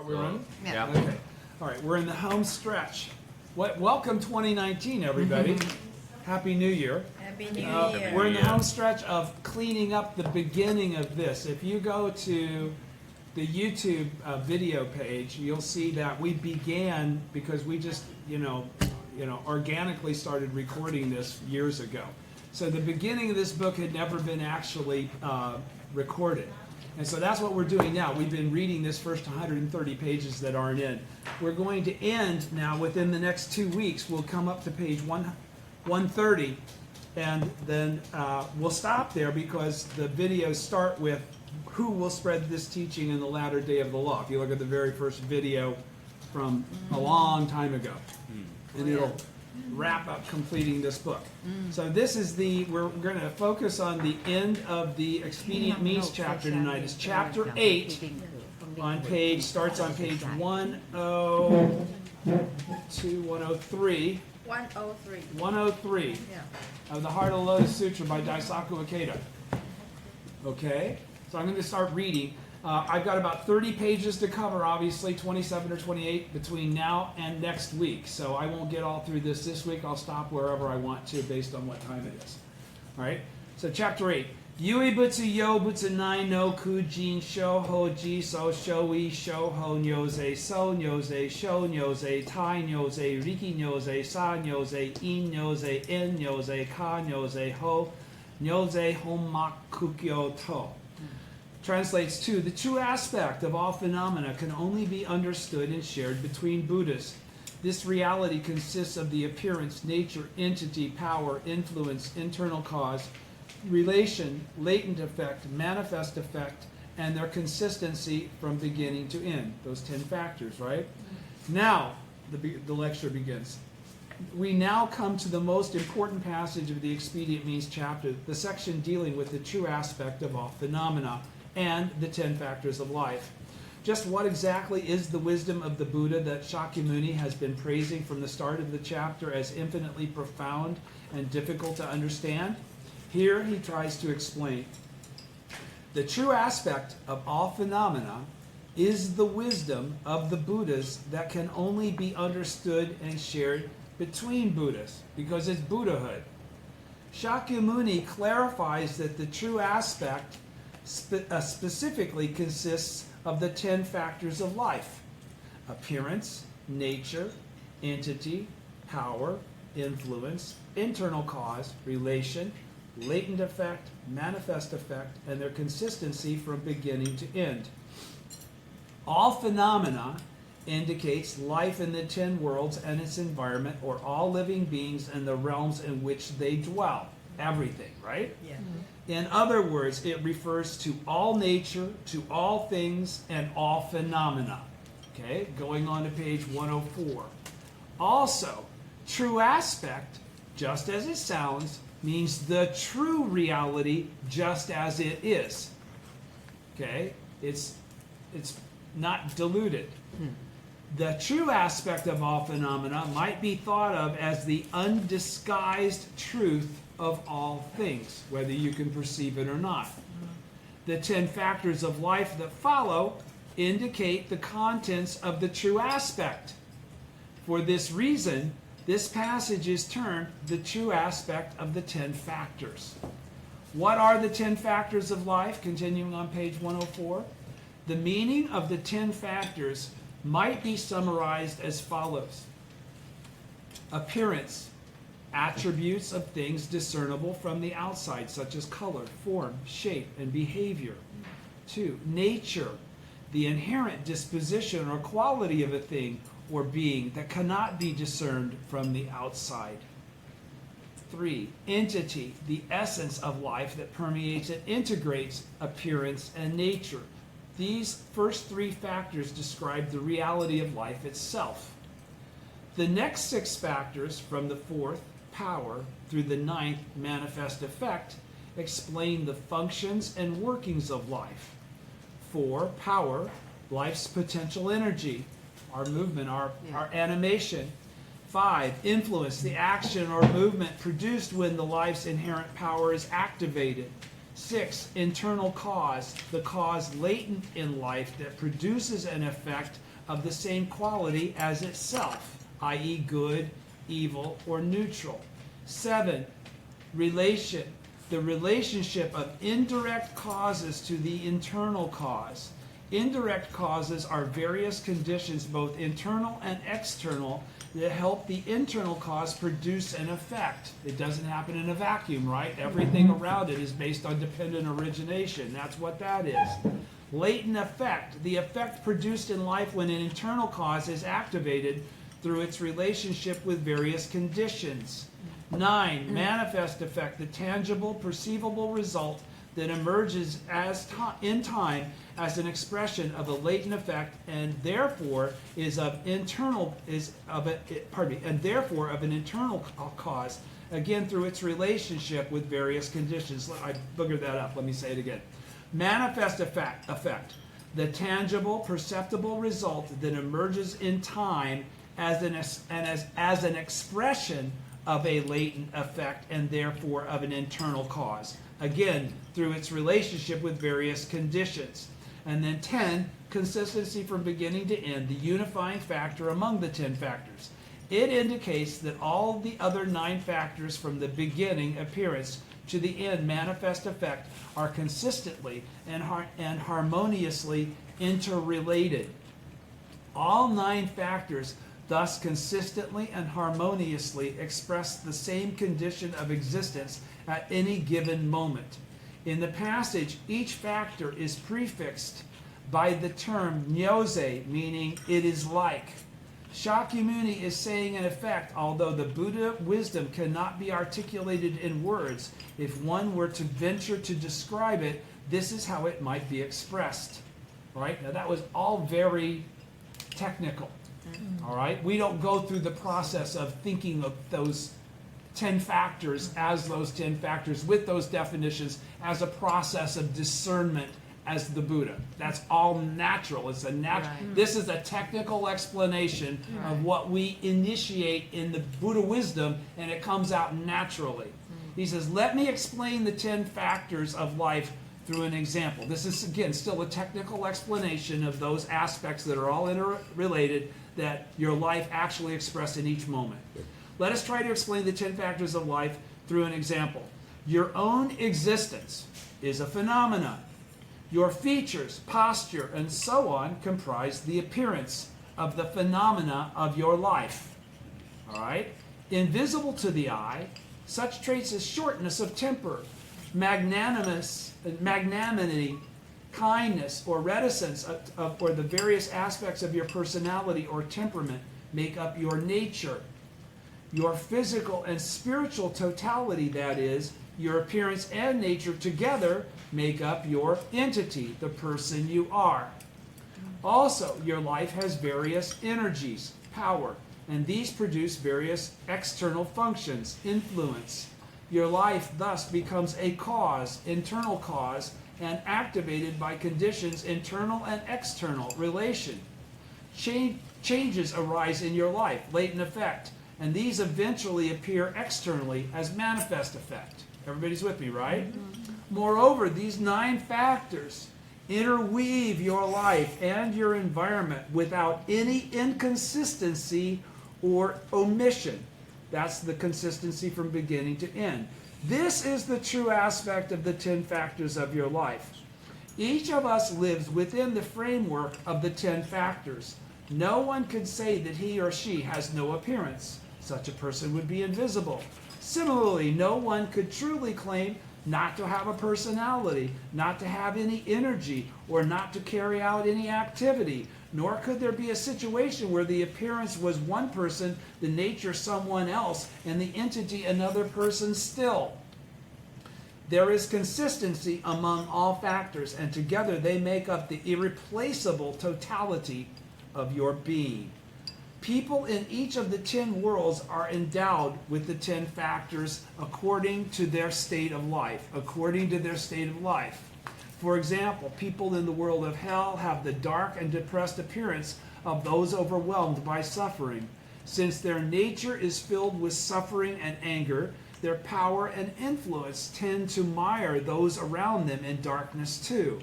we running? Yeah. Okay. All right, we're in the home stretch. Welcome 2019, everybody. Happy New Year. Happy New Year. We're in the home stretch of cleaning up the beginning of this. If you go to the YouTube video page, you'll see that we began because we just, organically started recording this years ago. So the beginning of this book had never been actually recorded. And so that's what we're doing now. We've been reading this first 130 pages that aren't in. We're going to end now within the next 2 weeks. We'll come up to page 130, and then we'll stop there because the videos start with who will spread this teaching in the latter day of the law. If you look at the very first video from a long time ago, and it'll wrap up completing this book. So this is we're going to focus on the end of the Expedient Means chapter tonight. It's chapter 8 starts on page 103 of the Heart of the Lotus Sutra by Daisaku Ikeda. Okay, so I'm going to start reading. I've got about 30 pages to cover, obviously, 27 or 28 between now and next week. So I won't get all through this week. I'll stop wherever I want to based on what time it is. All right, so chapter 8. Yui butsu yo butsu nai no kujin sho ho ji so shoi sho ho nyoze so nyoze sho nyoze tai nyoze riki nyoze sa nyoze in nyoze en nyoze ka nyoze ho nyoze homakukyo to. Translates to, the true aspect of all phenomena can only be understood and shared between Buddhas. This reality consists of the appearance, nature, entity, power, influence, internal cause, relation, latent effect, manifest effect, and their consistency from beginning to end. Those 10 factors, right? Now, the lecture begins. We now come to the most important passage of the Expedient Means chapter, the section dealing with the true aspect of all phenomena and the 10 factors of life. Just what exactly is the wisdom of the Buddha that Shakyamuni has been praising from the start of the chapter as infinitely profound and difficult to understand? Here he tries to explain. The true aspect of all phenomena is the wisdom of the Buddhas that can only be understood and shared between Buddhas, because it's Buddhahood. Shakyamuni clarifies that the true aspect specifically consists of the 10 factors of life: appearance, nature, entity, power, influence, internal cause, relation, latent effect, manifest effect, and their consistency from beginning to end. All phenomena indicates life in the 10 worlds and its environment, or all living beings and the realms in which they dwell. Everything, right? Yeah. In other words, it refers to all nature, to all things, and all phenomena. Okay, going on to page 104. Also, true aspect, just as it sounds, means the true reality just as it is. Okay, it's not diluted. The true aspect of all phenomena might be thought of as the undisguised truth of all things, whether you can perceive it or not. The 10 factors of life that follow indicate the contents of the true aspect. For this reason, this passage is termed the true aspect of the 10 factors. What are the 10 factors of life? Continuing on page 104. The meaning of the 10 factors might be summarized as follows. Appearance, attributes of things discernible from the outside, such as color, form, shape, and behavior. 2. Nature, the inherent disposition or quality of a thing or being that cannot be discerned from the outside. 3. Entity, the essence of life that permeates and integrates appearance and nature. These first 3 factors describe the reality of life itself. The next 6 factors, from the 4th, power, through the 9th, manifest effect, explain the functions and workings of life. 4, power, life's potential energy, our movement, our animation. 5, influence, the action or movement produced when the life's inherent power is activated. 6, internal cause, the cause latent in life that produces an effect of the same quality as itself, i.e. good, evil, or neutral. 7. Relation. The relationship of indirect causes to the internal cause. Indirect causes are various conditions, both internal and external, that help the internal cause produce an effect. It doesn't happen in a vacuum, right? Everything around it is based on dependent origination. That's what that is. Latent effect. The effect produced in life when an internal cause is activated through its relationship with various conditions. 9. Manifest effect. The tangible, perceivable result that emerges in time as an expression of a latent effect, and therefore of an internal cause, again through its relationship with various conditions. I boogered that up. Let me say it again. Manifest effect. The tangible, perceptible result that emerges in time as an expression of a latent effect, and therefore of an internal cause. Again, through its relationship with various conditions. And then 10, consistency from beginning to end, the unifying factor among the 10 factors. It indicates that all the other 9 factors from the beginning appearance to the end manifest effect are consistently and harmoniously interrelated. All 9 factors thus consistently and harmoniously express the same condition of existence at any given moment. In the passage, each factor is prefixed by the term nyose, meaning it is like. Shakyamuni is saying in effect, although the Buddha wisdom cannot be articulated in words, if one were to venture to describe it, this is how it might be expressed. All right? Now that was all very technical. All right? We don't go through the process of thinking of those 10 factors as those 10 factors with those definitions as a process of discernment as the Buddha. That's all natural. It's a natural. Right. This is a technical explanation of what we initiate in the Buddha wisdom, and it comes out naturally. He says, let me explain the 10 factors of life through an example. This is, again, still a technical explanation of those aspects that are all interrelated that your life actually expressed in each moment. Let us try to explain the 10 factors of life through an example. Your own existence is a phenomenon. Your features, posture, and so on comprise the appearance of the phenomena of your life. All right? Invisible to the eye, such traits as shortness of temper, magnanimity, kindness, or reticence or the various aspects of your personality or temperament make up your nature. Your physical and spiritual totality, that is, your appearance and nature together make up your entity, the person you are. Also, your life has various energies, power, and these produce various external functions, influence. Your life thus becomes a cause, internal cause, and activated by conditions, internal and external relation. Changes arise in your life, latent effect, and these eventually appear externally as manifest effect. Everybody's with me, right? Moreover, these 9 factors interweave your life and your environment without any inconsistency or omission. That's the consistency from beginning to end. This is the true aspect of the 10 factors of your life. Each of us lives within the framework of the 10 factors. No one could say that he or she has no appearance. Such a person would be invisible. Similarly, no one could truly claim not to have a personality, not to have any energy, or not to carry out any activity. Nor could there be a situation where the appearance was one person, the nature someone else, and the entity another person still. There is consistency among all factors, and together they make up the irreplaceable totality of your being. People in each of the 10 worlds are endowed with the 10 factors according to their state of life. For example, people in the world of hell have the dark and depressed appearance of those overwhelmed by suffering. Since their nature is filled with suffering and anger, their power and influence tend to mire those around them in darkness too.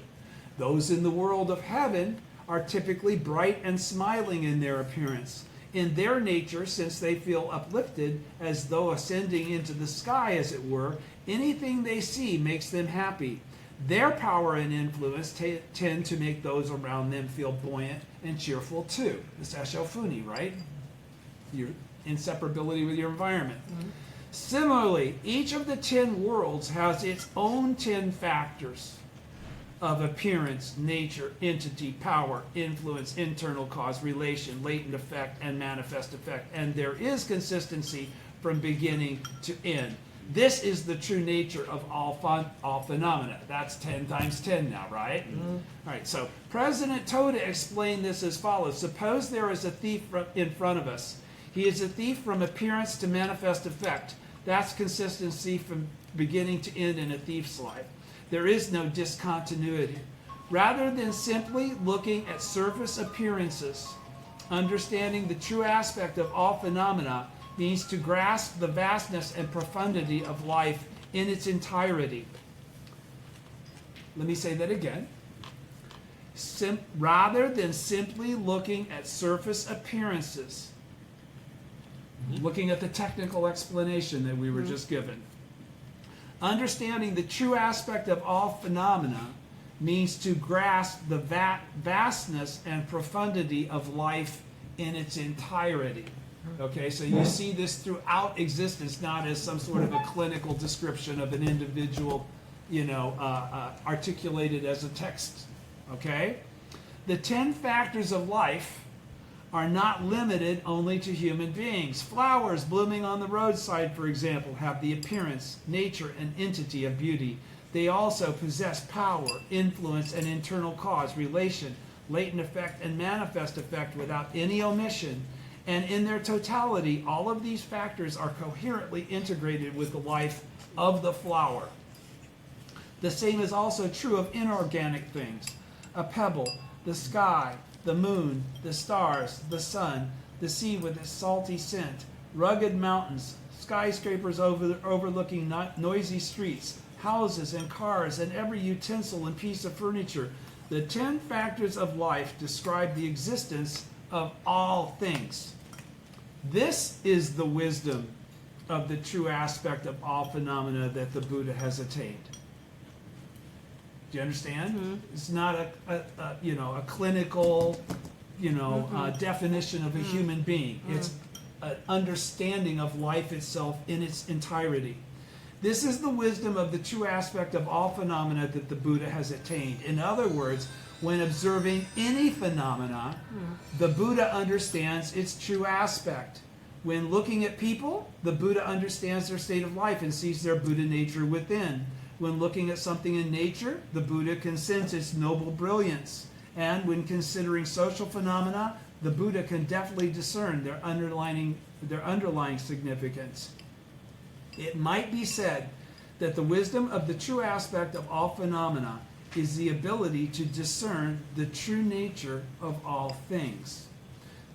Those in the world of heaven are typically bright and smiling in their appearance. In their nature, since they feel uplifted, as though ascending into the sky, as it were, anything they see makes them happy. Their power and influence tend to make those around them feel buoyant and cheerful too. This Eshofuni, right? Your inseparability with your environment. Mm-hmm. Similarly, each of the 10 worlds has its own 10 factors of appearance, nature, entity, power, influence, internal cause, relation, latent effect, and manifest effect. And there is consistency from beginning to end. This is the true nature of all phenomena. That's 10 times 10 now, right? Mm-hmm. All right, so President Toda explained this as follows. Suppose there is a thief in front of us. He is a thief from appearance to manifest effect. That's consistency from beginning to end in a thief's life. There is no discontinuity. Rather than simply looking at surface appearances, understanding the true aspect of all phenomena means to grasp the vastness and profundity of life in its entirety. Let me say that again. Rather than simply looking at surface appearances, looking at the technical explanation that we were just given, understanding the true aspect of all phenomena means to grasp the vastness and profundity of life in its entirety. Okay, so you see this throughout existence, not as some sort of a clinical description of an individual, articulated as a text. Okay? The 10 factors of life are not limited only to human beings. Flowers blooming on the roadside, for example, have the appearance, nature, and entity of beauty. They also possess power, influence, and internal cause, relation, latent effect, and manifest effect without any omission. And in their totality, all of these factors are coherently integrated with the life of the flower. The same is also true of inorganic things. A pebble, the sky, the moon, the stars, the sun, the sea with its salty scent, rugged mountains, skyscrapers overlooking noisy streets, houses and cars, and every utensil and piece of furniture. The 10 factors of life describe the existence of all things. This is the wisdom of the true aspect of all phenomena that the Buddha has attained. Do you understand? Mm-hmm. It's not a clinical, definition of a human being. Mm-hmm. It's an understanding of life itself in its entirety. This is the wisdom of the true aspect of all phenomena that the Buddha has attained. In other words, when observing any phenomena, the Buddha understands its true aspect. When looking at people, the Buddha understands their state of life and sees their Buddha nature within. When looking at something in nature, the Buddha can sense its noble brilliance. And when considering social phenomena, the Buddha can definitely discern their underlying significance. It might be said that the wisdom of the true aspect of all phenomena is the ability to discern the true nature of all things.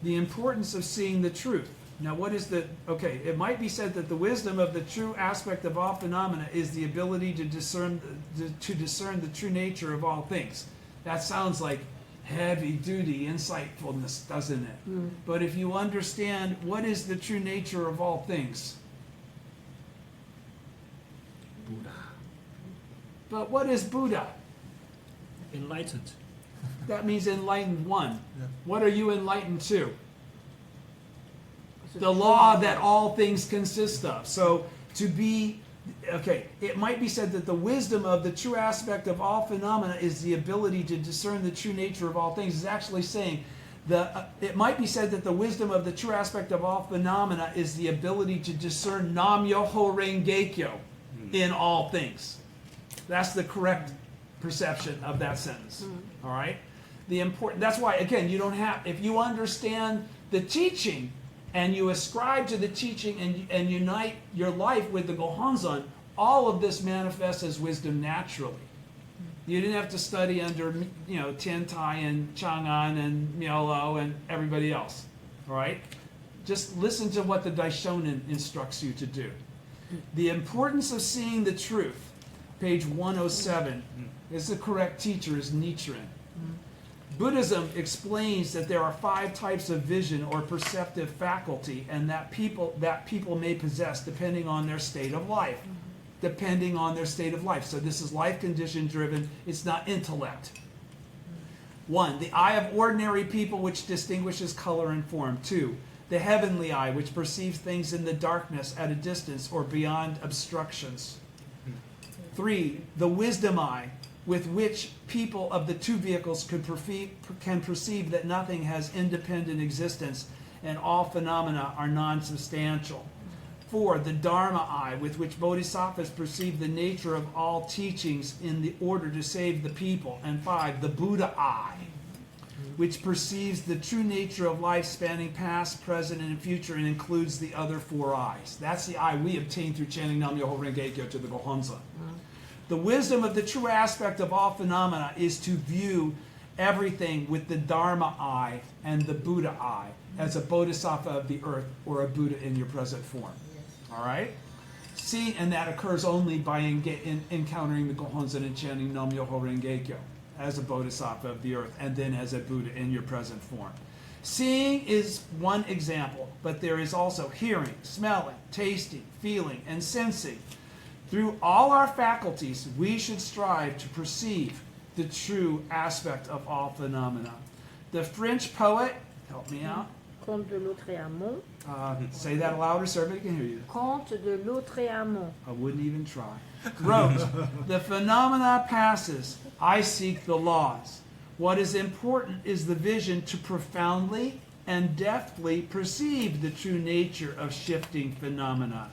The importance of seeing the truth. Now, it might be said that the wisdom of the true aspect of all phenomena is the ability to discern the true nature of all things. That sounds like heavy-duty insightfulness, doesn't it? Mm. But if you understand what is the true nature of all things, Buddha. But what is Buddha? Enlightened. That means enlightened one. Yeah. What are you enlightened to? The law that all things consist of. So it might be said that the wisdom of the true aspect of all phenomena is the ability to discern the true nature of all things. It's actually saying it might be said that the wisdom of the true aspect of all phenomena is the ability to discern Nam Myoho Renge Kyo in all things. That's the correct perception of that sentence. All right? That's why, again, if you understand the teaching and you ascribe to the teaching and unite your life with the Gohonzon, all of this manifests as wisdom naturally. You didn't have to study under, Tentai and Chang'an and Myoho and everybody else. All right? Just listen to what the Daishonin instructs you to do. The importance of seeing the truth, page 107, is the correct teacher is Nichiren. Buddhism explains that there are 5 types of vision or perceptive faculty, and that people may possess depending on their state of life. Depending on their state of life. So this is life condition driven. It's not intellect. 1, the eye of ordinary people, which distinguishes color and form. 2, the heavenly eye, which perceives things in the darkness at a distance or beyond obstructions. 3, the wisdom eye, with which people of the 2 vehicles can perceive that nothing has independent existence and all phenomena are non-substantial. 4, the Dharma eye, with which bodhisattvas perceive the nature of all teachings in the order to save the people. And 5, the Buddha eye, which perceives the true nature of life spanning past, present, and future and includes the other 4 eyes. That's the eye we obtain through chanting Nam-myoho Renge-kyo to the Gohonzon. The wisdom of the true aspect of all phenomena is to view everything with the Dharma eye and the Buddha eye as a bodhisattva of the earth or a Buddha in your present form. All right? See, and that occurs only by encountering the Gohonzon and chanting Nam-myoho Renge-kyo as a bodhisattva of the earth and then as a Buddha in your present form. Seeing is one example, but there is also hearing, smelling, tasting, feeling, and sensing. Through all our faculties, we should strive to perceive the true aspect of all phenomena. The French poet, help me out. Conte de Lautréamont. Say that louder so everybody can hear you. Conte de Lautréamont. I wouldn't even try. Wrote, the phenomena passes, I seek the laws. What is important is the vision to profoundly and deftly perceive the true nature of shifting phenomena.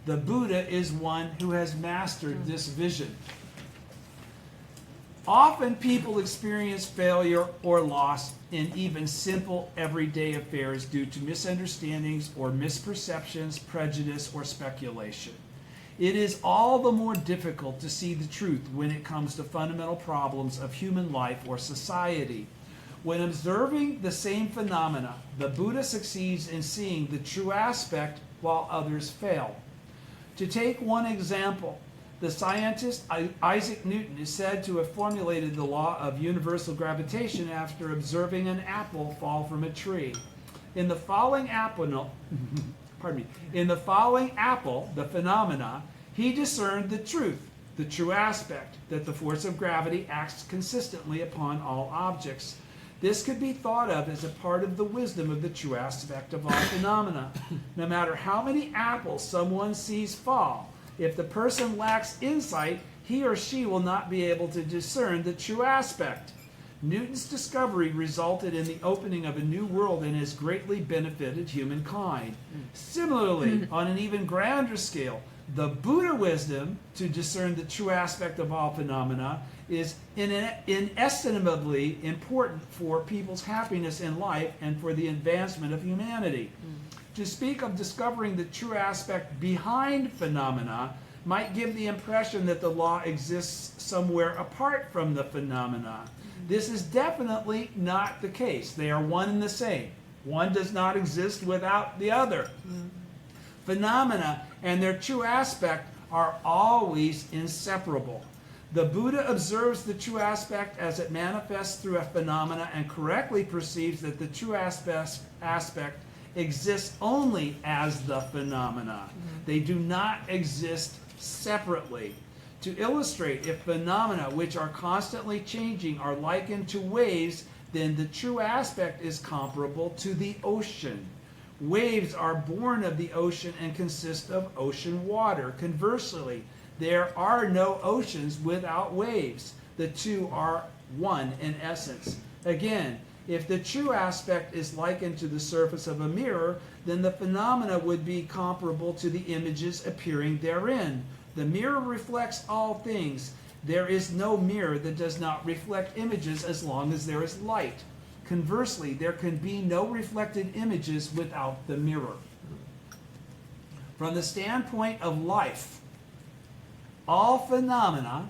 The Buddha is one who has mastered this vision. Often people experience failure or loss in even simple everyday affairs due to misunderstandings or misperceptions, prejudice, or speculation. It is all the more difficult to see the truth when it comes to fundamental problems of human life or society. When observing the same phenomena, the Buddha succeeds in seeing the true aspect while others fail. To take one example, the scientist Isaac Newton is said to have formulated the law of universal gravitation after observing an apple fall from a tree. In the falling apple, the phenomena, he discerned the truth, the true aspect, that the force of gravity acts consistently upon all objects. This could be thought of as a part of the wisdom of the true aspect of all phenomena. No matter how many apples someone sees fall, if the person lacks insight, he or she will not be able to discern the true aspect. Newton's discovery resulted in the opening of a new world and has greatly benefited humankind. Similarly, on an even grander scale, the Buddha wisdom to discern the true aspect of all phenomena is inestimably important for people's happiness in life and for the advancement of humanity. To speak of discovering the true aspect behind phenomena might give the impression that the law exists somewhere apart from the phenomena. This is definitely not the case. They are one and the same. One does not exist without the other. Phenomena and their true aspect are always inseparable. The Buddha observes the true aspect as it manifests through a phenomena and correctly perceives that the true aspect exists only as the phenomena. They do not exist separately. To illustrate, if phenomena which are constantly changing are likened to waves, then the true aspect is comparable to the ocean. Waves are born of the ocean and consist of ocean water. Conversely, there are no oceans without waves. The two are one in essence. Again, if the true aspect is likened to the surface of a mirror, then the phenomena would be comparable to the images appearing therein. The mirror reflects all things. There is no mirror that does not reflect images as long as there is light. Conversely, there can be no reflected images without the mirror. From the standpoint of life, all phenomena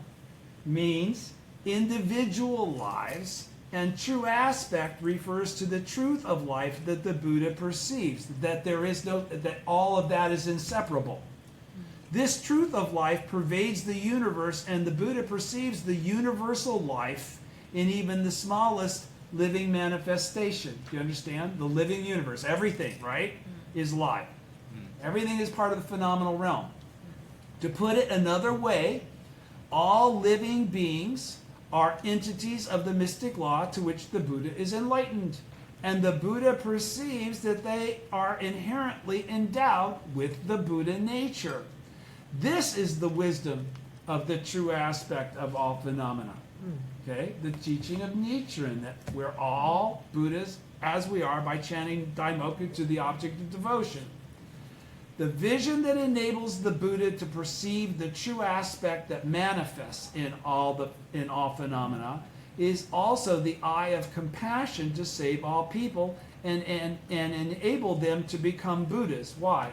means individual lives, and true aspect refers to the truth of life that the Buddha perceives, that all of that is inseparable. This truth of life pervades the universe, and the Buddha perceives the universal life in even the smallest living manifestation. Do you understand? The living universe, everything, right, is life. Everything is part of the phenomenal realm. To put it another way, all living beings are entities of the mystic law to which the Buddha is enlightened. And the Buddha perceives that they are inherently endowed with the Buddha nature. This is the wisdom of the true aspect of all phenomena. Okay? The teaching of Nichiren, that we're all Buddhas as we are by chanting Daimoku to the object of devotion. The vision that enables the Buddha to perceive the true aspect that manifests in all phenomena is also the eye of compassion to save all people and enable them to become Buddhas. Why?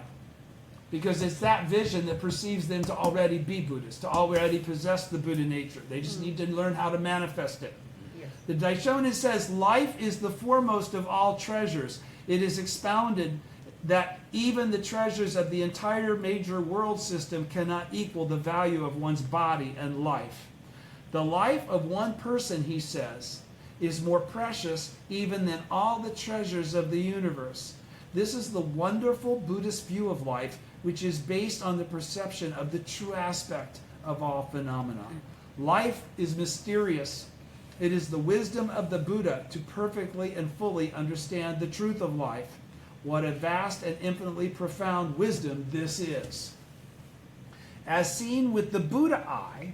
Because it's that vision that perceives them to already be Buddhas, to already possess the Buddha nature. They just need to learn how to manifest it. Yes. The Daishonin says, life is the foremost of all treasures. It is expounded that even the treasures of the entire major world system cannot equal the value of one's body and life. The life of one person, he says, is more precious even than all the treasures of the universe. This is the wonderful Buddhist view of life, which is based on the perception of the true aspect of all phenomena. Life is mysterious. It is the wisdom of the Buddha to perfectly and fully understand the truth of life. What a vast and infinitely profound wisdom this is. As seen with the Buddha eye,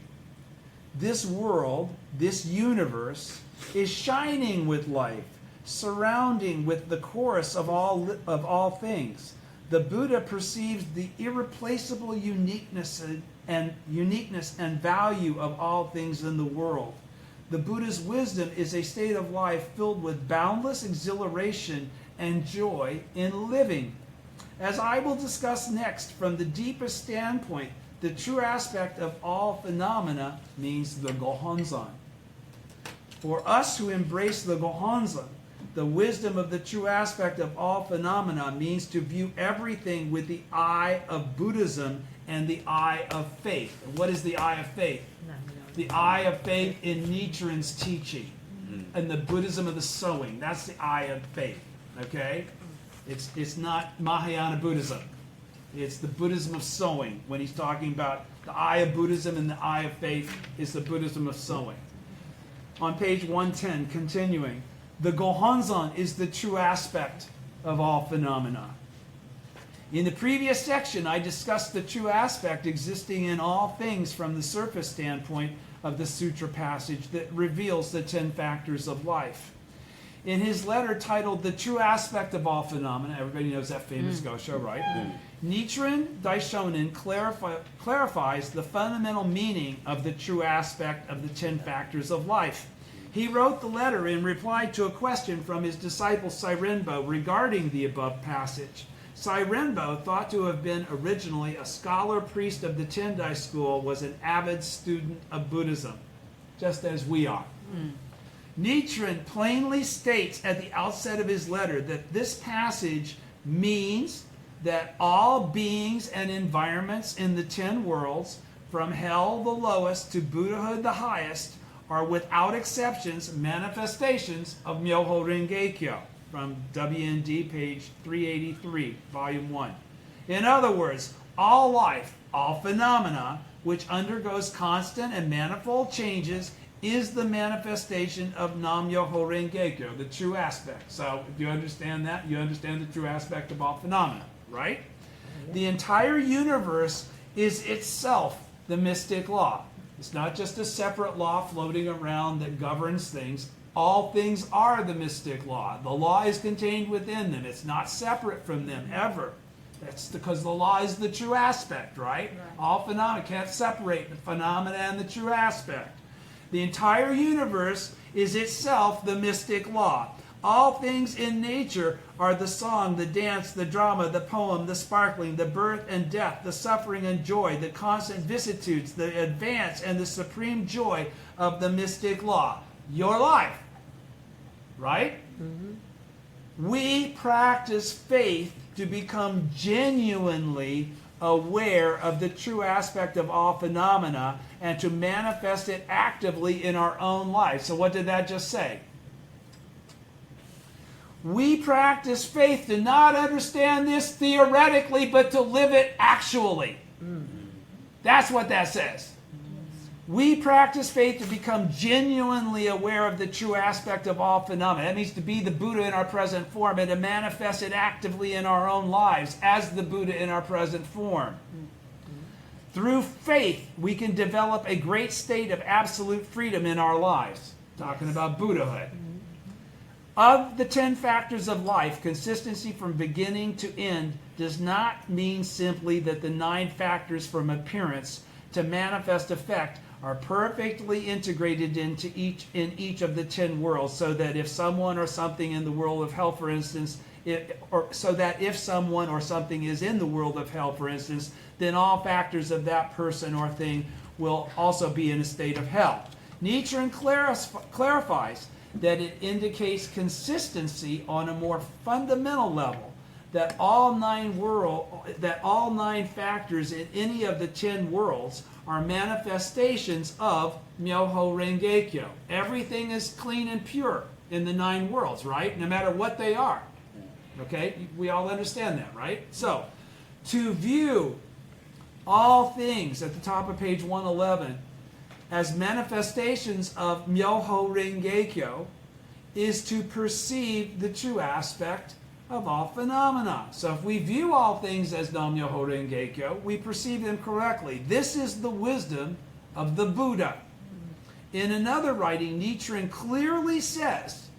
this world, this universe, is shining with life, surrounding with the chorus of all things. The Buddha perceives the irreplaceable uniqueness and value of all things in the world. The Buddha's wisdom is a state of life filled with boundless exhilaration and joy in living. As I will discuss next, from the deepest standpoint, the true aspect of all phenomena means the Gohonzon. For us who embrace the Gohonzon, the wisdom of the true aspect of all phenomena means to view everything with the eye of Buddhism and the eye of faith. And what is the eye of faith? The eye of faith in Nichiren's teaching and the Buddhism of the sowing. That's the eye of faith. Okay? It's not Mahayana Buddhism. It's the Buddhism of sowing. When he's talking about the eye of Buddhism and the eye of faith, is the Buddhism of sowing. On page 110, continuing, the Gohonzon is the true aspect of all phenomena. In the previous section, I discussed the true aspect existing in all things from the surface standpoint of the sutra passage that reveals the 10 factors of life. In his letter titled The True Aspect of All Phenomena, everybody knows that famous Gosho, right? Nichiren Daishonin clarifies the fundamental meaning of the true aspect of the 10 factors of life. He wrote the letter in reply to a question from his disciple Sairenbo regarding the above passage. Sairenbo, thought to have been originally a scholar priest of the Tendai school, was an avid student of Buddhism, just as we are. Nichiren plainly states at the outset of his letter that this passage means that all beings and environments in the 10 worlds, from hell the lowest to Buddhahood the highest, are without exceptions manifestations of Myoho Renge Kyo, from WND page 383, volume 1. In other words, all life, all phenomena, which undergoes constant and manifold changes, is the manifestation of Nam Myoho Renge Kyo, the true aspect. So if you understand that, you understand the true aspect of all phenomena, right? The entire universe is itself the mystic law. It's not just a separate law floating around that governs things. All things are the mystic law. The law is contained within them. It's not separate from them ever. That's because the law is the true aspect, right? All phenomena can't separate the phenomena and the true aspect. The entire universe is itself the mystic law. All things in nature are the song, the dance, the drama, the poem, the sparkling, the birth and death, the suffering and joy, the constant vicissitudes, the advance and the supreme joy of the mystic law. Your life. Right? We practice faith to become genuinely aware of the true aspect of all phenomena and to manifest it actively in our own life. So what did that just say? We practice faith to not understand this theoretically, but to live it actually. That's what that says. We practice faith to become genuinely aware of the true aspect of all phenomena. That means to be the Buddha in our present form and to manifest it actively in our own lives as the Buddha in our present form. Through faith, we can develop a great state of absolute freedom in our lives. Talking about Buddhahood. Of the 10 factors of life, consistency from beginning to end does not mean simply that the 9 factors from appearance to manifest effect are perfectly integrated in each of the 10 worlds, so that if someone or something in the world of hell, for instance, if someone or something is in the world of hell, for instance, then all factors of that person or thing will also be in a state of hell. Nichiren clarifies that it indicates consistency on a more fundamental level, that all 9 factors in any of the 10 worlds are manifestations of Myoho Rengekyo. Everything is clean and pure in the 9 worlds, right? No matter what they are. Okay? We all understand that, right? So, to view all things at the top of page 111 as manifestations of Myoho Rengekyo is to perceive the true aspect of all phenomena. So if we view all things as Nam-myoho Renge-kyo, we perceive them correctly. This is the wisdom of the Buddha. In another writing, Nichiren clearly says,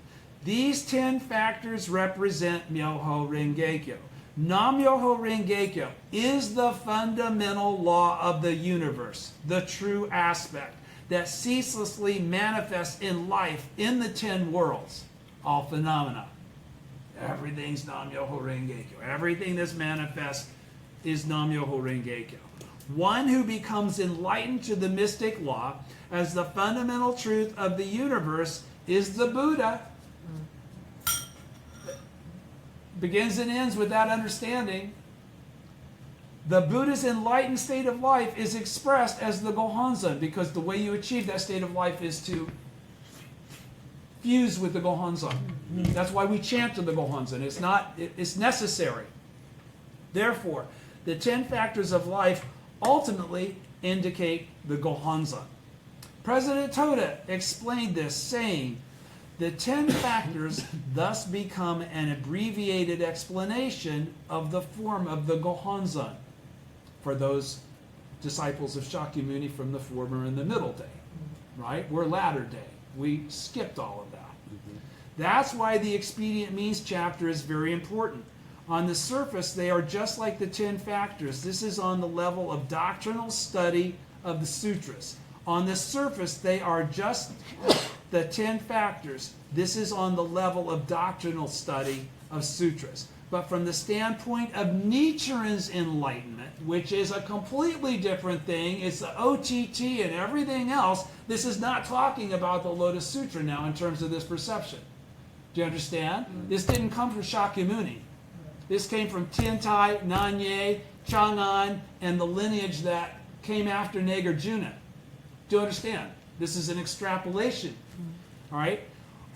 these 10 factors represent Myoho Renge-kyo. Nam-myoho Renge-kyo is the fundamental law of the universe, the true aspect that ceaselessly manifests in life in the 10 worlds, all phenomena. Everything's Nam-myoho Renge-kyo. Everything that's manifest is Nam-myoho Renge-kyo. One who becomes enlightened to the mystic law as the fundamental truth of the universe is the Buddha. Begins and ends with that understanding. The Buddha's enlightened state of life is expressed as the Gohonzon, because the way you achieve that state of life is to fuse with the Gohonzon. That's why we chant to the Gohonzon. It's necessary. Therefore, the 10 factors of life ultimately indicate the Gohonzon. President Toda explained this, saying, the 10 factors thus become an abbreviated explanation of the form of the Gohonzon for those disciples of Shakyamuni from the former and the middle day. Right? We're latter day. We skipped all of that. That's why the expedient means chapter is very important. On the surface, they are just like the 10 factors. This is on the level of doctrinal study of the sutras. On the surface, they are just the 10 factors. This is on the level of doctrinal study of sutras. But from the standpoint of Nichiren's enlightenment, which is a completely different thing, it's the OTT and everything else, this is not talking about the Lotus Sutra now in terms of this perception. Do you understand? This didn't come from Shakyamuni. This came from Tiantai, Nanye, Chang'an, and the lineage that came after Nagarjuna. Do you understand? This is an extrapolation. All right?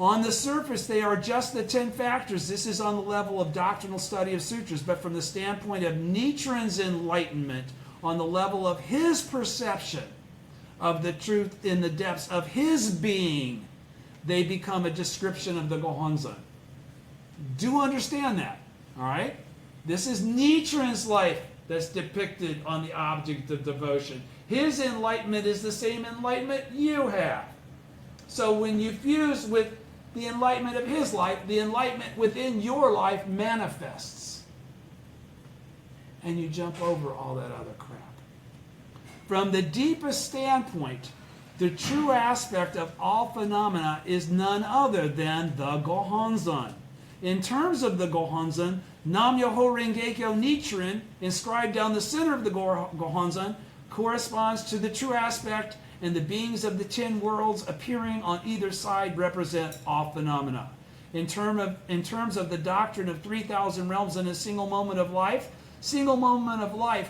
On the surface, they are just the 10 factors. This is on the level of doctrinal study of sutras. But from the standpoint of Nichiren's enlightenment, on the level of his perception of the truth in the depths of his being, they become a description of the Gohonzon. Do understand that. All right? This is Nichiren's life that's depicted on the object of devotion. His enlightenment is the same enlightenment you have. So when you fuse with the enlightenment of his life, the enlightenment within your life manifests. And you jump over all that other crap. From the deepest standpoint, the true aspect of all phenomena is none other than the Gohonzon. In terms of the Gohonzon, Nam-myoho Renge-kyo Nichiren, inscribed down the center of the Gohonzon, corresponds to the true aspect, and the beings of the 10 worlds appearing on either side represent all phenomena. In terms of the doctrine of 3,000 realms in a single moment of life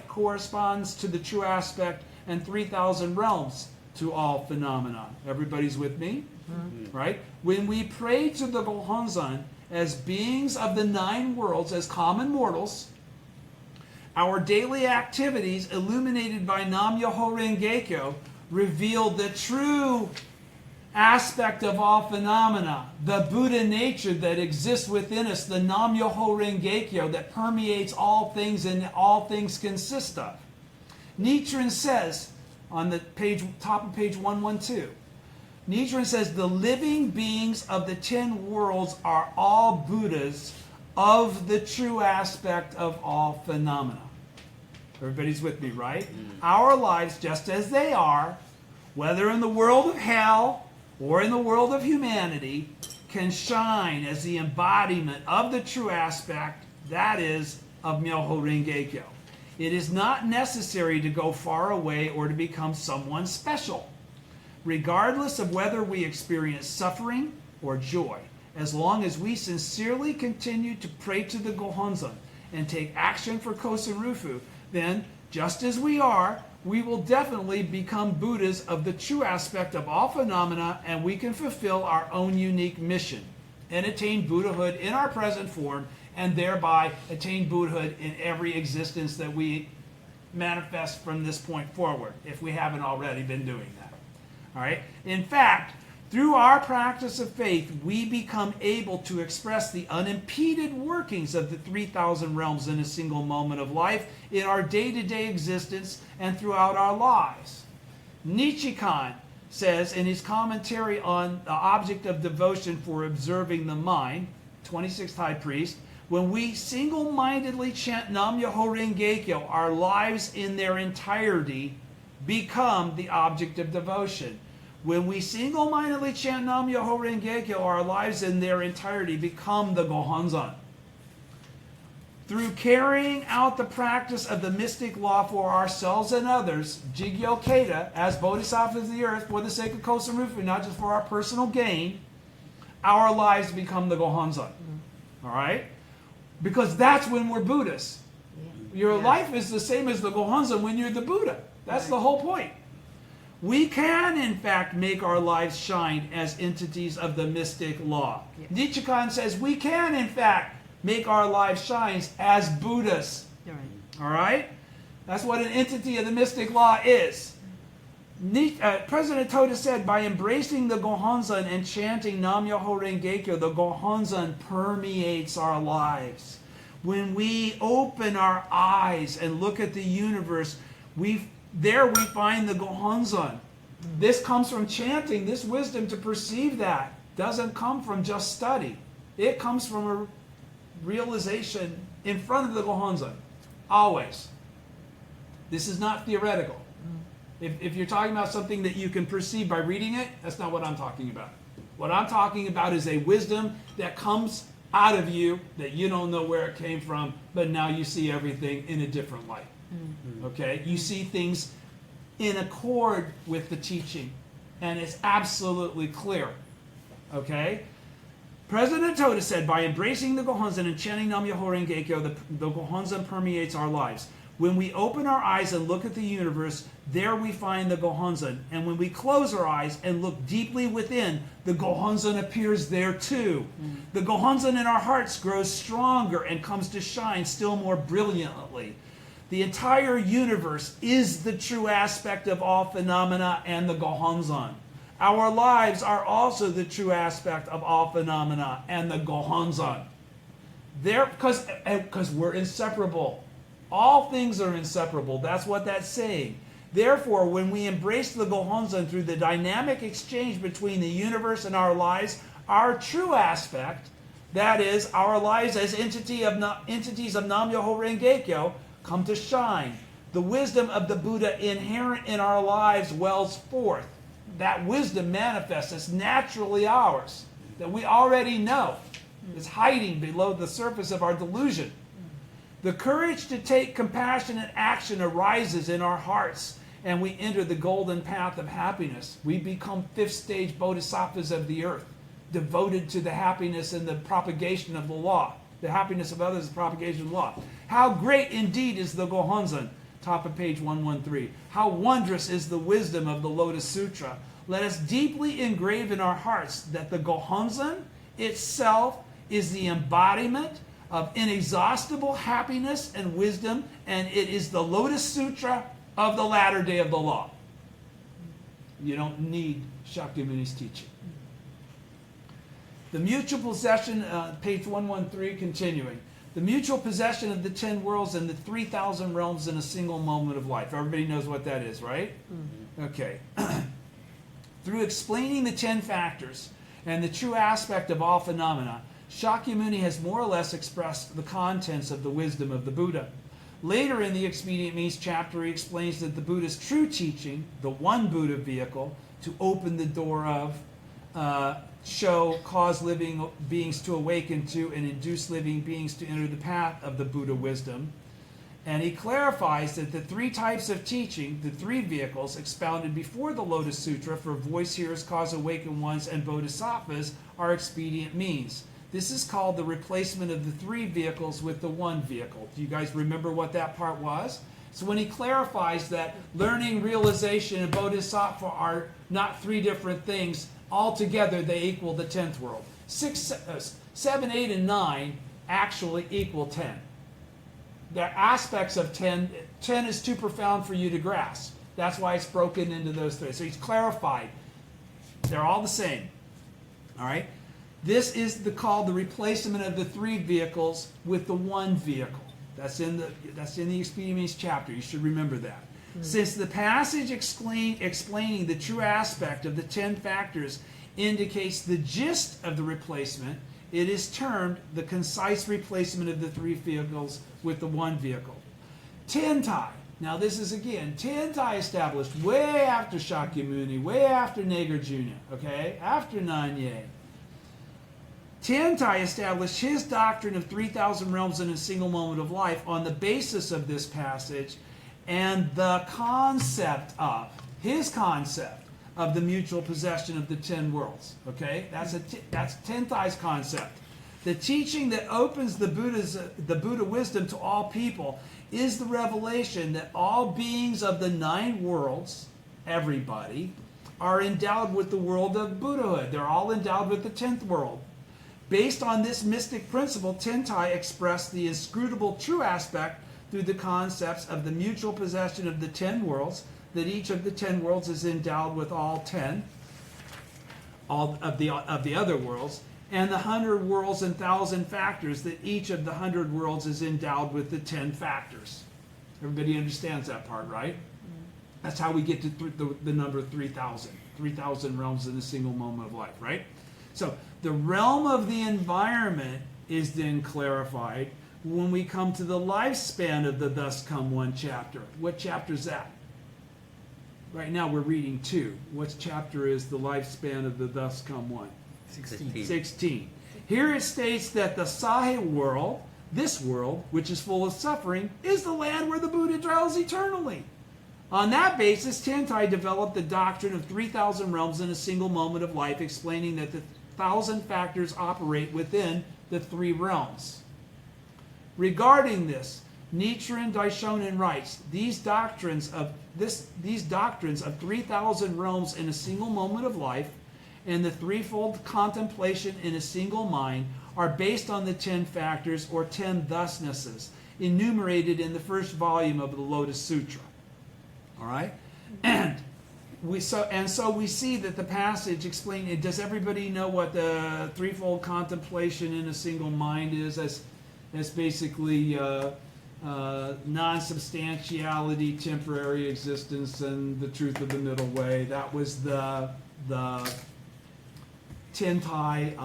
corresponds to the true aspect, and 3,000 realms to all phenomena. Everybody's with me? Right? When we pray to the Gohonzon as beings of the 9 worlds, as common mortals, our daily activities illuminated by Nam-myoho Renge-kyo reveal the true aspect of all phenomena, the Buddha nature that exists within us, the Nam-myoho Renge-kyo that permeates all things and all things consist of. Nichiren says on the top of page 112, Nichiren says the living beings of the 10 worlds are all Buddhas of the true aspect of all phenomena. Everybody's with me, right? Our lives, just as they are, whether in the world of hell or in the world of humanity, can shine as the embodiment of the true aspect, that is, of Myoho Renge-kyo. It is not necessary to go far away or to become someone special. Regardless of whether we experience suffering or joy, as long as we sincerely continue to pray to the Gohonzon and take action for Kosen Rufu, then, just as we are, we will definitely become Buddhas of the true aspect of all phenomena, and we can fulfill our own unique mission and attain Buddhahood in our present form, and thereby attain Buddhahood in every existence that we manifest from this point forward, if we haven't already been doing that. All right? In fact, through our practice of faith, we become able to express the unimpeded workings of the 3,000 realms in a single moment of life in our day-to-day existence and throughout our lives. Nichikan says in his commentary on the object of devotion for observing the mind, 26th High Priest, when we single-mindedly chant Nam-myoho Renge-kyo, our lives in their entirety become the object of devotion. When we single-mindedly chant Nam-myoho Renge-kyo, our lives in their entirety become the Gohonzon. Through carrying out the practice of the mystic law for ourselves and others, Jigyo Ikeda, as Bodhisattvas of the earth, for the sake of Kosen Rufu, not just for our personal gain, our lives become the Gohonzon. All right? Because that's when we're Buddhists. Your life is the same as the Gohonzon when you're the Buddha. That's the whole point. We can, in fact, make our lives shine as entities of the mystic law. Nichikan says we can, in fact, make our lives shine as Buddhas. All right? That's what an entity of the mystic law is. President Toda said, by embracing the Gohonzon and chanting Nam-myoho Renge-kyo, the Gohonzon permeates our lives. When we open our eyes and look at the universe, there we find the Gohonzon. This comes from chanting. This wisdom to perceive that doesn't come from just study. It comes from a realization in front of the Gohonzon. Always. This is not theoretical. If you're talking about something that you can perceive by reading it, that's not what I'm talking about. What I'm talking about is a wisdom that comes out of you that you don't know where it came from, but now you see everything in a different light. Okay? You see things in accord with the teaching, and it's absolutely clear. Okay? President Toda said, by embracing the Gohonzon and chanting Nam-myoho Renge-kyo, the Gohonzon permeates our lives. When we open our eyes and look at the universe, there we find the Gohonzon. And when we close our eyes and look deeply within, the Gohonzon appears there too. The Gohonzon in our hearts grows stronger and comes to shine still more brilliantly. The entire universe is the true aspect of all phenomena and the Gohonzon. Our lives are also the true aspect of all phenomena and the Gohonzon. Because we're inseparable. All things are inseparable. That's what that's saying. Therefore, when we embrace the Gohonzon through the dynamic exchange between the universe and our lives, our true aspect, that is, our lives as entities of Nam-myoho Renge-kyo, come to shine. The wisdom of the Buddha inherent in our lives wells forth. That wisdom manifests as naturally ours, that we already know is hiding below the surface of our delusion. The courage to take compassionate action arises in our hearts, and we enter the golden path of happiness. We become fifth stage bodhisattvas of the earth, devoted to the happiness and the propagation of the law. The happiness of others, the propagation of the law. How great indeed is the Gohonzon, top of page 113. How wondrous is the wisdom of the Lotus Sutra. Let us deeply engrave in our hearts that the Gohonzon itself is the embodiment of inexhaustible happiness and wisdom, and it is the Lotus Sutra of the latter day of the law. You don't need Shakyamuni's teaching. The mutual possession, page 113, continuing. The mutual possession of the 10 worlds and the 3,000 realms in a single moment of life. Everybody knows what that is, right? Mm-hmm. Okay. Through explaining the 10 factors and the true aspect of all phenomena, Shakyamuni has more or less expressed the contents of the wisdom of the Buddha. Later in the Expedient Means chapter, he explains that the Buddha's true teaching, the one Buddha vehicle, to open the door of, cause living beings to awaken to, and induce living beings to enter the path of the Buddha wisdom. And he clarifies that the three types of teaching, the three vehicles expounded before the Lotus Sutra for voice hearers, cause awakened ones, and bodhisattvas are expedient means. This is called the replacement of the three vehicles with the one vehicle. Do you guys remember what that part was? So when he clarifies that learning, realization, and bodhisattva are not three different things, altogether they equal the 10th world. 7, 8, and 9 actually equal 10. There are aspects of 10. 10 is too profound for you to grasp. That's why it's broken into those three. So he's clarified. They're all the same. All right? This is called the replacement of the three vehicles with the one vehicle. That's in the Expedient Means chapter. You should remember that. Mm-hmm. Since the passage explaining the true aspect of the 10 factors indicates the gist of the replacement, it is termed the concise replacement of the three vehicles with the one vehicle. Tentai. Now this is again, Tentai established way after Shakyamuni, way after Nagarjuna, okay? After Nanye. Tentai established his doctrine of 3,000 realms in a single moment of life on the basis of this passage and the his concept of the mutual possession of the 10 worlds. Okay? That's Tentai's concept. The teaching that opens the Buddha wisdom to all people is the revelation that all beings of the 9 worlds, everybody, are endowed with the world of Buddhahood. They're all endowed with the 10th world. Based on this mystic principle, Tentai expressed the inscrutable true aspect through the concepts of the mutual possession of the 10 worlds, that each of the 10 worlds is endowed with all 10 of the other worlds, and the 100 worlds and 1,000 factors, that each of the 100 worlds is endowed with the 10 factors. Everybody understands that part, right? That's how we get to the number 3,000. 3,000 realms in a single moment of life, right? So the realm of the environment is then clarified when we come to the lifespan of the Thus Come One chapter. What chapter is that? Right now we're reading 2. What chapter is the lifespan of the Thus Come One? 16. Here it states that the Sahe world, this world, which is full of suffering, is the land where the Buddha dwells eternally. On that basis, Tentai developed the doctrine of 3,000 realms in a single moment of life, explaining that the 1,000 factors operate within the 3 realms. Regarding this, Nichiren Daishonin writes, these doctrines of 3,000 realms in a single moment of life and the threefold contemplation in a single mind are based on the 10 factors or 10 thusnesses enumerated in the first volume of the Lotus Sutra. All right? And so we see that the passage explaining, does everybody know what the threefold contemplation in a single mind is? That's basically non-substantiality, temporary existence, and the truth of the middle way. That was the Tentai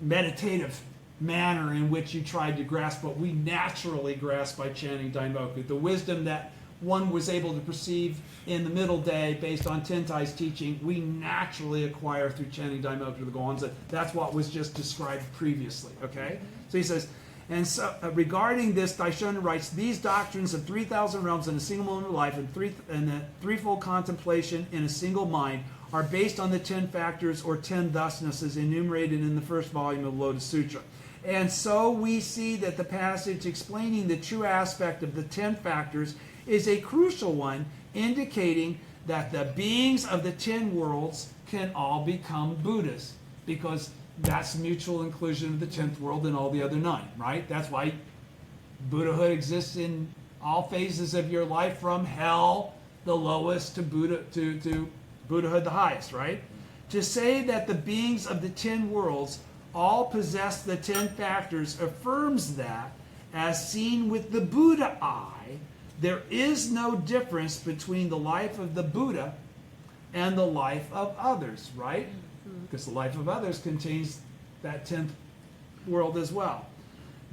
meditative manner in which you tried to grasp what we naturally grasp by chanting Daimoku. The wisdom that one was able to perceive in the middle day based on Tentai's teaching, we naturally acquire through chanting Daimoku the Gohonzon. That's what was just described previously, okay? So he says, and so regarding this, Daishonin writes, these doctrines of 3,000 realms in a single moment of life and the threefold contemplation in a single mind are based on the 10 factors or 10 thusnesses enumerated in the first volume of Lotus Sutra. And so we see that the passage explaining the true aspect of the 10 factors is a crucial one, indicating that the beings of the 10 worlds can all become Buddhas, because that's mutual inclusion of the 10th world and all the other 9, right? That's why Buddhahood exists in all phases of your life, from hell, the lowest, to Buddhahood, the highest, right? To say that the beings of the 10 worlds all possess the 10 factors affirms that, as seen with the Buddha eye, there is no difference between the life of the Buddha and the life of others, right? Because the life of others contains that 10th world as well.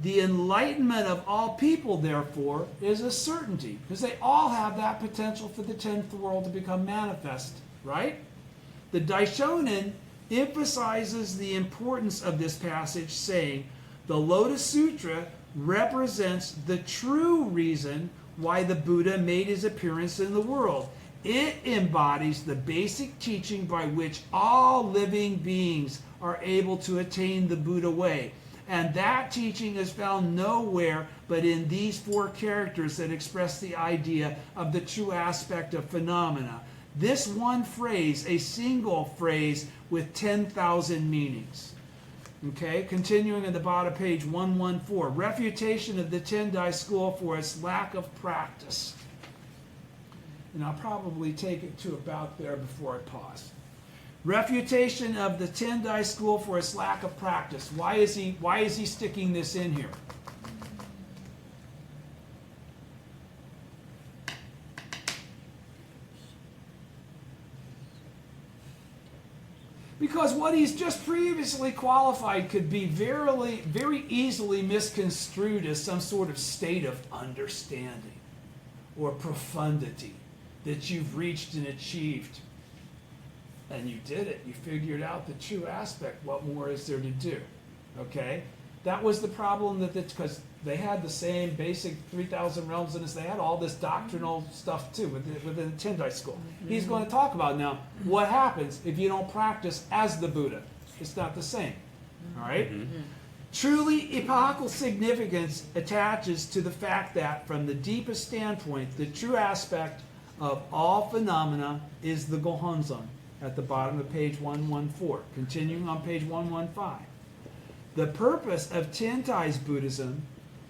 The enlightenment of all people, therefore, is a certainty, because they all have that potential for the 10th world to become manifest, right? The Daishonin emphasizes the importance of this passage, saying, the Lotus Sutra represents the true reason why the Buddha made his appearance in the world. It embodies the basic teaching by which all living beings are able to attain the Buddha way. And that teaching is found nowhere but in these 4 characters that express the idea of the true aspect of phenomena. This one phrase, a single phrase with 10,000 meanings. Okay, continuing at the bottom of page 114. Refutation of the Tendai school for its lack of practice. And I'll probably take it to about there before I pause. Refutation of the Tendai school for its lack of practice. Why is he sticking this in here? Because what he's just previously qualified could be very easily misconstrued as some sort of state of understanding or profundity that you've reached and achieved. And you did it. You figured out the true aspect. What more is there to do? Okay? That was the problem, because they had the same basic 3,000 realms in us. They had all this doctrinal stuff too within the Tendai school. He's going to talk about now what happens if you don't practice as the Buddha. It's not the same. All right? Truly epochal significance attaches to the fact that, from the deepest standpoint, the true aspect of all phenomena is the Gohonzon at the bottom of page 114. Continuing on page 115. The purpose of Tentai's Buddhism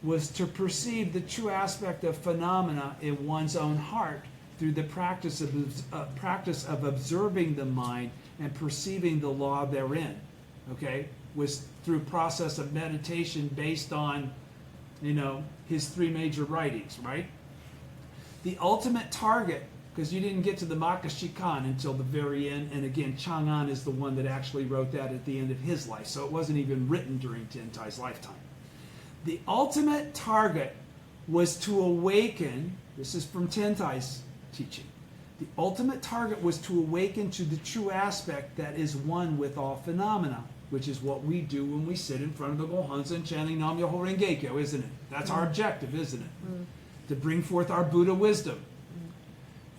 was to perceive the true aspect of phenomena in one's own heart through the practice of observing the mind and perceiving the law therein. Okay? Was through process of meditation based on, his 3 major writings, right? The ultimate target, because you didn't get to the Makashikan until the very end, and again, Chang'an is the one that actually wrote that at the end of his life, so it wasn't even written during Tentai's lifetime. The ultimate target was to awaken, this is from Tentai's teaching, the ultimate target was to awaken to the true aspect that is one with all phenomena, which is what we do when we sit in front of the Gohonzon chanting Nam Myoho Renge Kyo, isn't it? That's our objective, isn't it? To bring forth our Buddha wisdom.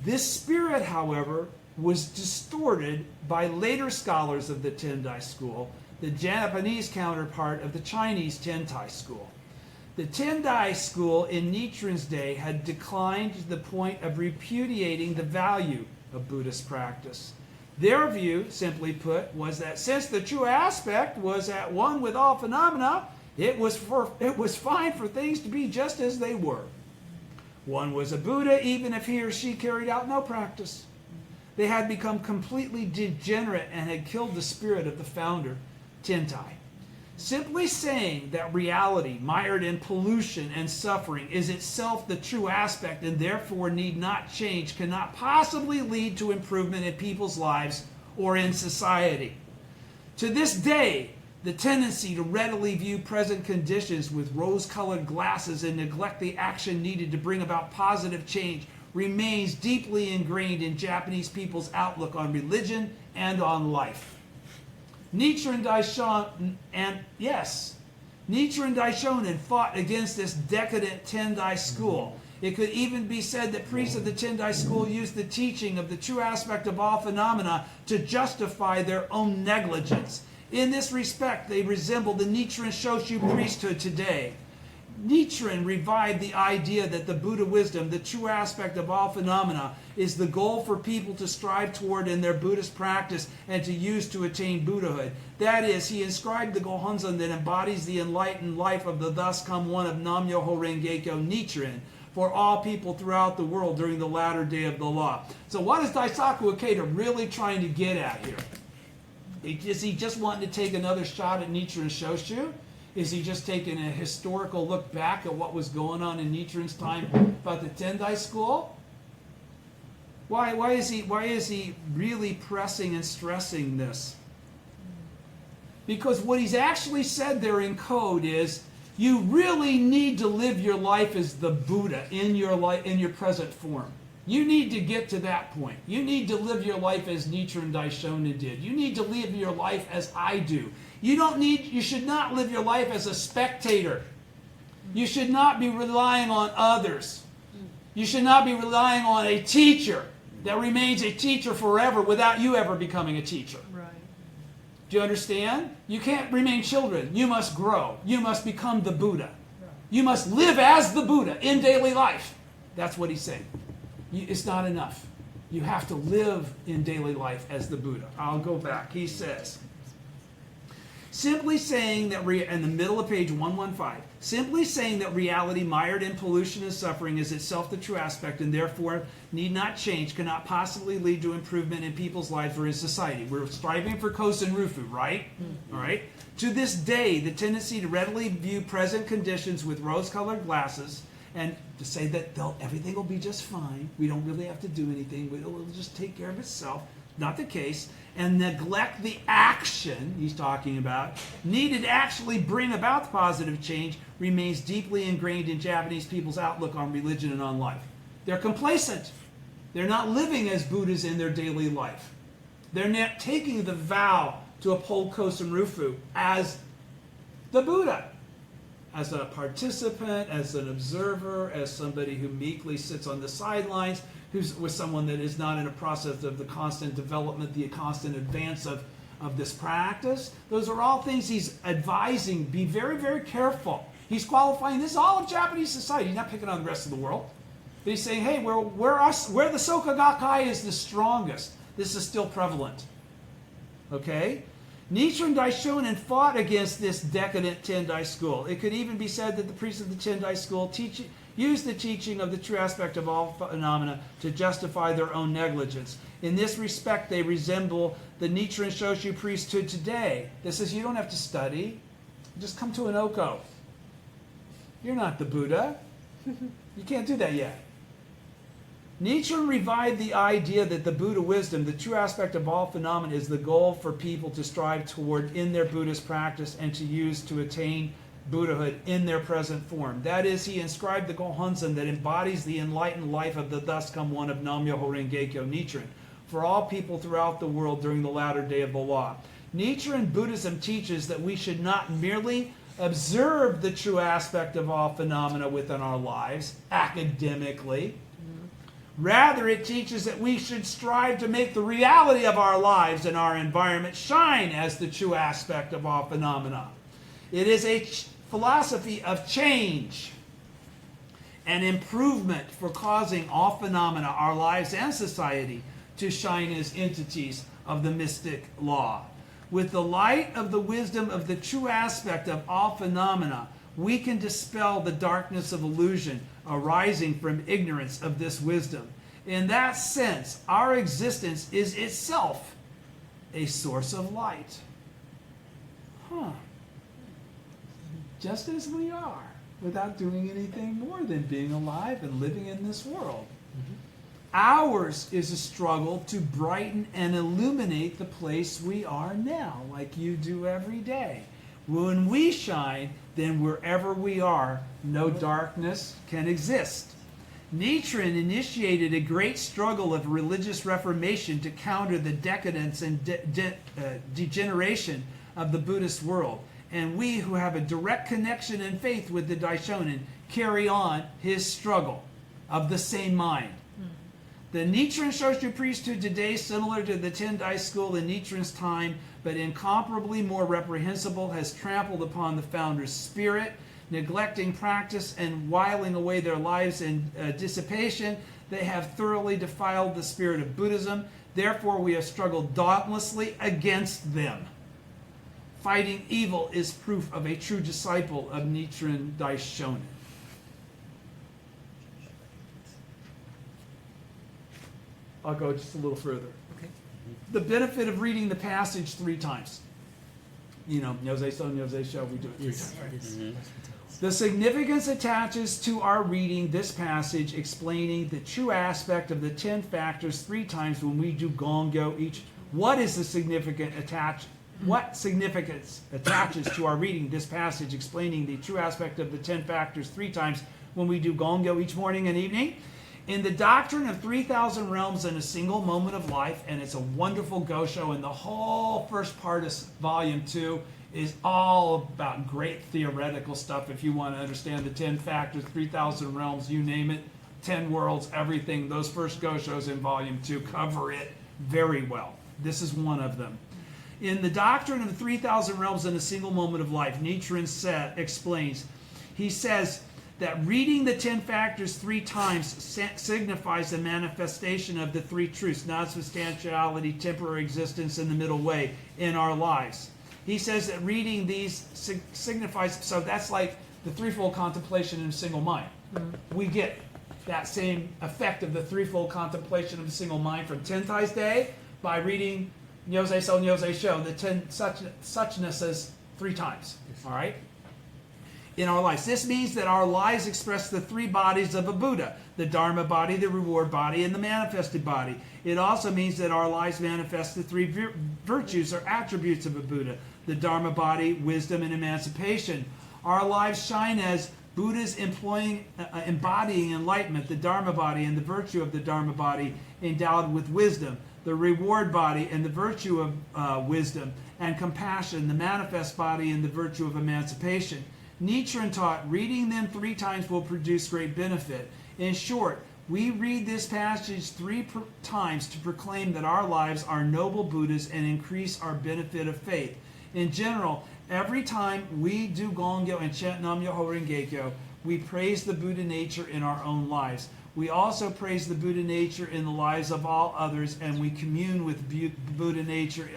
This spirit, however, was distorted by later scholars of the Tendai school, the Japanese counterpart of the Chinese Tentai school. The Tendai school in Nichiren's day had declined to the point of repudiating the value of Buddhist practice. Their view, simply put, was that since the true aspect was at one with all phenomena, it was fine for things to be just as they were. One was a Buddha even if he or she carried out no practice. They had become completely degenerate and had killed the spirit of the founder, Tentai. Simply saying that reality, mired in pollution and suffering, is itself the true aspect and therefore need not change, cannot possibly lead to improvement in people's lives or in society. To this day, the tendency to readily view present conditions with rose-colored glasses and neglect the action needed to bring about positive change remains deeply ingrained in Japanese people's outlook on religion and on life. Nichiren Daishonin fought against this decadent Tendai school. It could even be said that priests of the Tendai school used the teaching of the true aspect of all phenomena to justify their own negligence. In this respect, they resemble the Nichiren Shoshu priesthood today. Nichiren revived the idea that the Buddha wisdom, the true aspect of all phenomena, is the goal for people to strive toward in their Buddhist practice and to use to attain Buddhahood. That is, he inscribed the Gohonzon that embodies the enlightened life of the thus come one of Nam-myoho Renge-kyo Nichiren for all people throughout the world during the latter day of the law. So what is Daisaku Ikeda really trying to get at here? Is he just wanting to take another shot at Nichiren Shoshu? Is he just taking a historical look back at what was going on in Nichiren's time about the Tendai school? Why is he really pressing and stressing this? Because what he's actually said there in code is you really need to live your life as the Buddha in your present form. You need to get to that point. You need to live your life as Nichiren Daishonin did. You need to live your life as I do. You should not live your life as a spectator. You should not be relying on others. You should not be relying on a teacher that remains a teacher forever without you ever becoming a teacher. Right. Do you understand? You can't remain children. You must grow. You must become the Buddha. You must live as the Buddha in daily life. That's what he's saying. It's not enough. You have to live in daily life as the Buddha. I'll go back. He says, simply saying that, in the middle of page 115, simply saying that reality mired in pollution and suffering is itself the true aspect and therefore need not change, cannot possibly lead to improvement in people's lives or in society. We're striving for Kosen Rufu, right? Mm-hmm. All right. To this day, the tendency to readily view present conditions with rose-colored glasses and to say that everything will be just fine, we don't really have to do anything, it'll just take care of itself, not the case, and neglect the action he's talking about, needed to actually bring about the positive change, remains deeply ingrained in Japanese people's outlook on religion and on life. They're complacent. They're not living as Buddhas in their daily life. They're not taking the vow to uphold Kosen Rufu as the Buddha, as a participant, as an observer, as somebody who meekly sits on the sidelines, who's with someone that is not in a process of the constant development, the constant advance of this practice. Those are all things he's advising. Be very, very careful. He's qualifying this all of Japanese society. He's not picking on the rest of the world. But he's saying, hey, where the Soka Gakkai is the strongest, this is still prevalent. Okay? Nichiren Daishonin fought against this decadent Tendai school. It could even be said that the priests of the Tendai school used the teaching of the true aspect of all phenomena to justify their own negligence. In this respect, they resemble the Nichiren Shoshu priesthood today. That says you don't have to study. Just come to an oko. You're not the Buddha. You can't do that yet. Nichiren revived the idea that the Buddha wisdom, the true aspect of all phenomena, is the goal for people to strive toward in their Buddhist practice and to use to attain Buddhahood in their present form. That is, he inscribed the Gohonzon that embodies the enlightened life of the thus come one of Nam-myoho Renge-kyo Nichiren for all people throughout the world during the latter day of the law. Nichiren Buddhism teaches that we should not merely observe the true aspect of all phenomena within our lives academically. Rather, it teaches that we should strive to make the reality of our lives and our environment shine as the true aspect of all phenomena. It is a philosophy of change and improvement for causing all phenomena, our lives and society, to shine as entities of the mystic law. With the light of the wisdom of the true aspect of all phenomena, we can dispel the darkness of illusion arising from ignorance of this wisdom. In that sense, our existence is itself a source of light. Just as we are, without doing anything more than being alive and living in this world. Ours is a struggle to brighten and illuminate the place we are now, like you do every day. When we shine, then wherever we are, no darkness can exist. Nichiren initiated a great struggle of religious reformation to counter the decadence and degeneration of the Buddhist world. And we who have a direct connection and faith with the Daishonin carry on his struggle of the same mind. The Nichiren Shoshu priesthood today, similar to the Tendai school in Nichiren's time, but incomparably more reprehensible, has trampled upon the founder's spirit, neglecting practice and whiling away their lives in dissipation, they have thoroughly defiled the spirit of Buddhism. Therefore, we have struggled dauntlessly against them. Fighting evil is proof of a true disciple of Nichiren Daishonin. I'll go just a little further. Okay. The benefit of reading the passage 3 times. You know, Nyose So, Nyose Sho, we do it 3 Yes. times. Yes. Mhm. The significance attaches to our reading this passage, explaining the true aspect of the 10 factors 3 times when we do Gongyo each. What is the significant attach? What significance attaches to our reading this passage, explaining the true aspect of the 10 factors 3 times when we do Gongyo each morning and evening? In the doctrine of 3,000 realms in a single moment of life, and it's a wonderful Gosho, and the whole first part of volume 2 is all about great theoretical stuff. If you want to understand the 10 factors, 3,000 realms, you name it, 10 worlds, everything, those first Goshos in volume 2 cover it very well. This is one of them. In the doctrine of 3,000 realms in a single moment of life, Nichiren explains, he says that reading the 10 factors 3 times signifies the manifestation of the 3 truths, non-substantiality, temporary existence, and the middle way in our lives. He says that reading these signifies, so that's like the threefold contemplation in a single mind. We get that same effect of the threefold contemplation of a single mind from Tentai's day by reading Nyose So, Nyose Sho, the 10 suchnesses 3 times. All right? In our lives. This means that our lives express the 3 bodies of a Buddha, the Dharma body, the reward body, and the manifested body. It also means that our lives manifest the 3 virtues or attributes of a Buddha, the Dharma body, wisdom, and emancipation. Our lives shine as Buddhas embodying enlightenment, the Dharma body, and the virtue of the Dharma body endowed with wisdom, the reward body, and the virtue of wisdom, and compassion, the manifest body, and the virtue of emancipation. Nichiren taught reading them 3 times will produce great benefit. In short, we read this passage 3 times to proclaim that our lives are noble Buddhas and increase our benefit of faith. In general, every time we do Gongyo and chant Nam-myoho Renge-kyo, we praise the Buddha nature in our own lives. We also praise the Buddha nature in the lives of all others, and we commune with the Buddha nature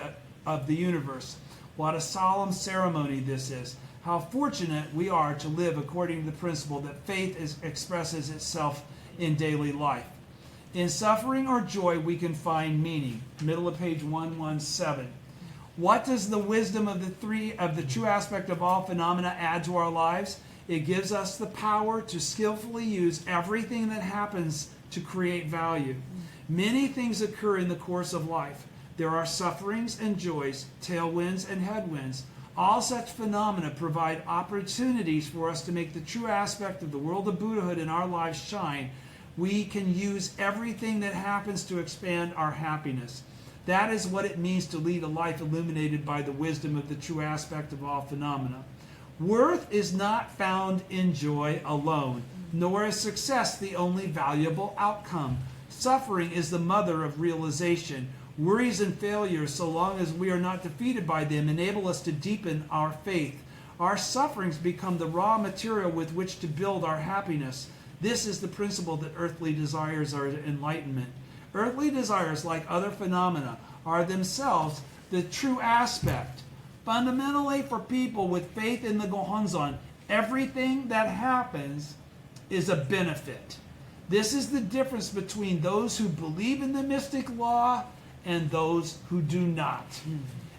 of the universe. What a solemn ceremony this is. How fortunate we are to live according to the principle that faith expresses itself in daily life. In suffering or joy, we can find meaning. Middle of page 117. What does the wisdom of the true aspect of all phenomena add to our lives? It gives us the power to skillfully use everything that happens to create value. Many things occur in the course of life. There are sufferings and joys, tailwinds and headwinds. All such phenomena provide opportunities for us to make the true aspect of the world of Buddhahood in our lives shine. We can use everything that happens to expand our happiness. That is what it means to lead a life illuminated by the wisdom of the true aspect of all phenomena. Worth is not found in joy alone, nor is success the only valuable outcome. Suffering is the mother of realization. Worries and failures, so long as we are not defeated by them, enable us to deepen our faith. Our sufferings become the raw material with which to build our happiness. This is the principle that earthly desires are enlightenment. Earthly desires, like other phenomena, are themselves the true aspect. Fundamentally, for people with faith in the Gohonzon, everything that happens is a benefit. This is the difference between those who believe in the mystic law and those who do not.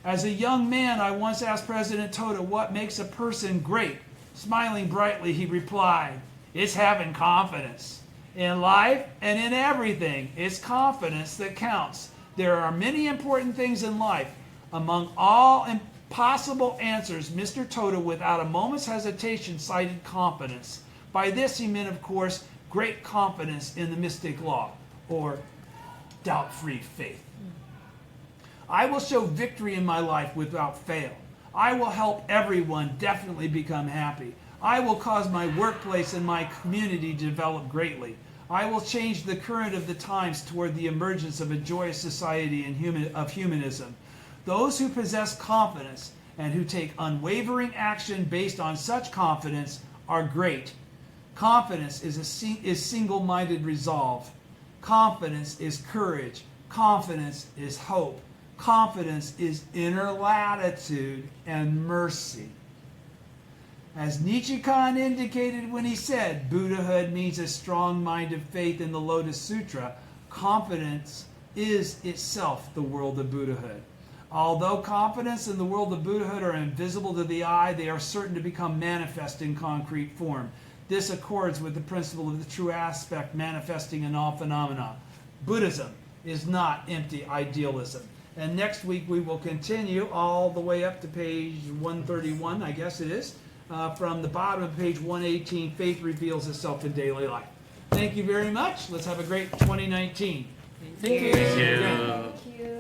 As a young man, I once asked President Toda what makes a person great. Smiling brightly, he replied, "It's having confidence. In life and in everything, it's confidence that counts. There are many important things in life. Among all possible answers, Mr. Toda, without a moment's hesitation, cited confidence. By this he meant, of course, great confidence in the mystic law, or doubt-free faith. I will show victory in my life without fail. I will help everyone definitely become happy. I will cause my workplace and my community to develop greatly. I will change the current of the times toward the emergence of a joyous society of humanism. Those who possess confidence and who take unwavering action based on such confidence are great. Confidence is single-minded resolve. Confidence is courage. Confidence is hope. Confidence is inner latitude and mercy. As Nichikan indicated when he said Buddhahood means a strong mind of faith in the Lotus Sutra, confidence is itself the world of Buddhahood. Although confidence and the world of Buddhahood are invisible to the eye, they are certain to become manifest in concrete form. This accords with the principle of the true aspect manifesting in all phenomena. Buddhism is not empty idealism. And next week we will continue all the way up to page 131, I guess it is. From the bottom of page 118, faith reveals itself in daily life. Thank you very much. Let's have a great 2019. Thank you. Thank you.